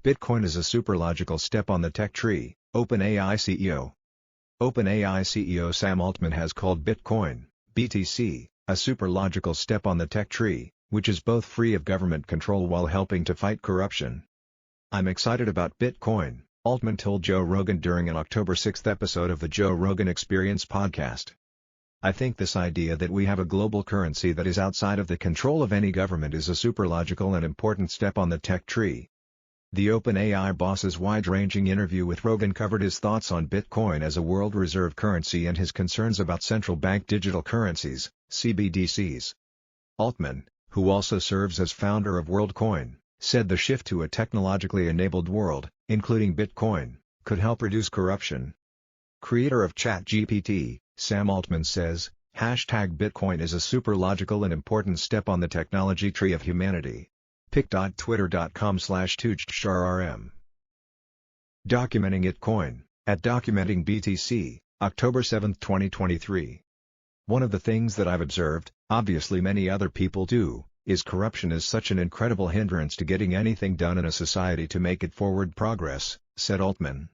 Bitcoin is a super logical step on the tech tree, OpenAI CEO. OpenAI CEO Sam Altman has called Bitcoin, BTC, a super logical step on the tech tree, which is both free of government control while helping to fight corruption. "I'm excited about Bitcoin," Altman told Joe Rogan during an October 6 episode of the Joe Rogan Experience podcast. "I think this idea that we have a global currency that is outside of the control of any government is a super logical and important step on the tech tree." The OpenAI boss's wide-ranging interview with Rogan covered his thoughts on Bitcoin as a world reserve currency and his concerns about central bank digital currencies, CBDCs. Altman, who also serves as founder of WorldCoin, said the shift to a technologically enabled world, including Bitcoin, could help reduce corruption. Creator of ChatGPT, Sam Altman says, "Bitcoin is a super logical and important step on the technology tree of humanity." pic.twitter.com/tujchrm. Documenting Bitcoin, at Documenting BTC, October 7, 2023. One of the things that I've observed, obviously many other people do, is corruption is such an incredible hindrance to getting anything done in a society to make it forward progress, said Altman.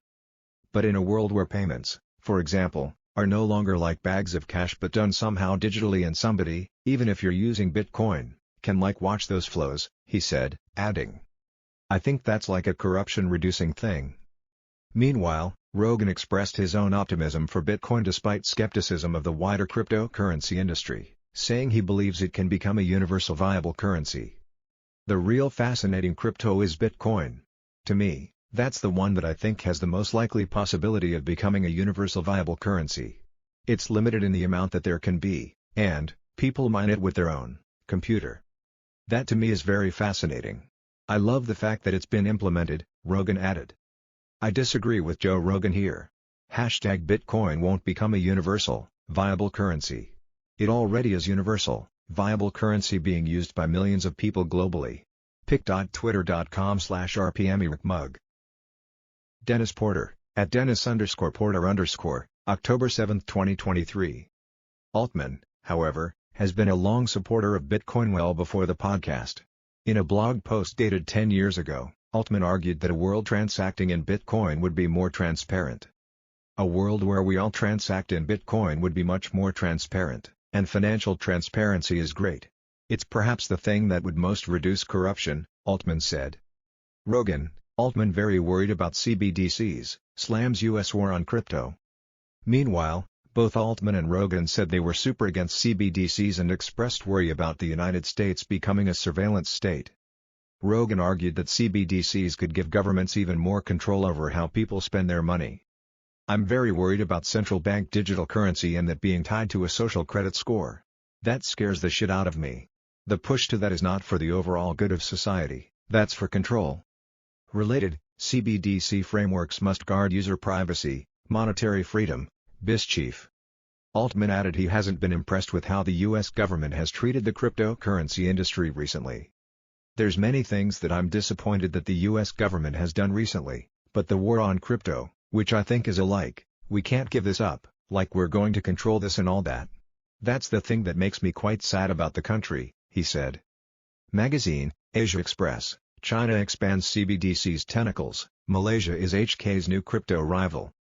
But in a world where payments, for example, are no longer like bags of cash but done somehow digitally and somebody, even if you're using Bitcoin, can watch those flows, he said, adding, "I think that's like a corruption-reducing thing." Meanwhile, Rogan expressed his own optimism for Bitcoin despite skepticism of the wider cryptocurrency industry, saying he believes it can become a universal viable currency. "The real fascinating crypto is Bitcoin. To me, that's the one that I think has the most likely possibility of becoming a universal viable currency. It's limited in the amount that there can be, and people mine it with their own computer. That to me is very fascinating. I love the fact that it's been implemented," Rogan added. "I disagree with Joe Rogan here. Bitcoin won't become a universal, viable currency. It already is universal, viable currency being used by millions of people globally." pic.twitter.com/rpmericmug. Dennis Porter, at Dennis_Porter_, October 7, 2023. Altman, however, has been a long supporter of Bitcoin well before the podcast. In a blog post dated 10 years ago, Altman argued that a world transacting in Bitcoin would be more transparent. "A world where we all transact in Bitcoin would be much more transparent, and financial transparency is great. It's perhaps the thing that would most reduce corruption," Altman said. Rogan, Altman very worried about CBDCs, slams U.S. war on crypto. Meanwhile, both Altman and Rogan said they were super against CBDCs and expressed worry about the United States becoming a surveillance state. Rogan argued that CBDCs could give governments even more control over how people spend their money. "I'm very worried about central bank digital currency and that being tied to a social credit score. That scares the shit out of me. The push to that is not for the overall good of society, that's for control." Related, CBDC frameworks must guard user privacy, monetary freedom, BIS chief. Altman added he hasn't been impressed with how the U.S. government has treated the cryptocurrency industry recently. "There's many things that I'm disappointed that the U.S. government has done recently, but the war on crypto, which I think is we can't give this up, we're going to control this and all that. That's the thing that makes me quite sad about the country," he said. Magazine, Asia Express, China expands CBDC's tentacles, Malaysia is HK's new crypto rival.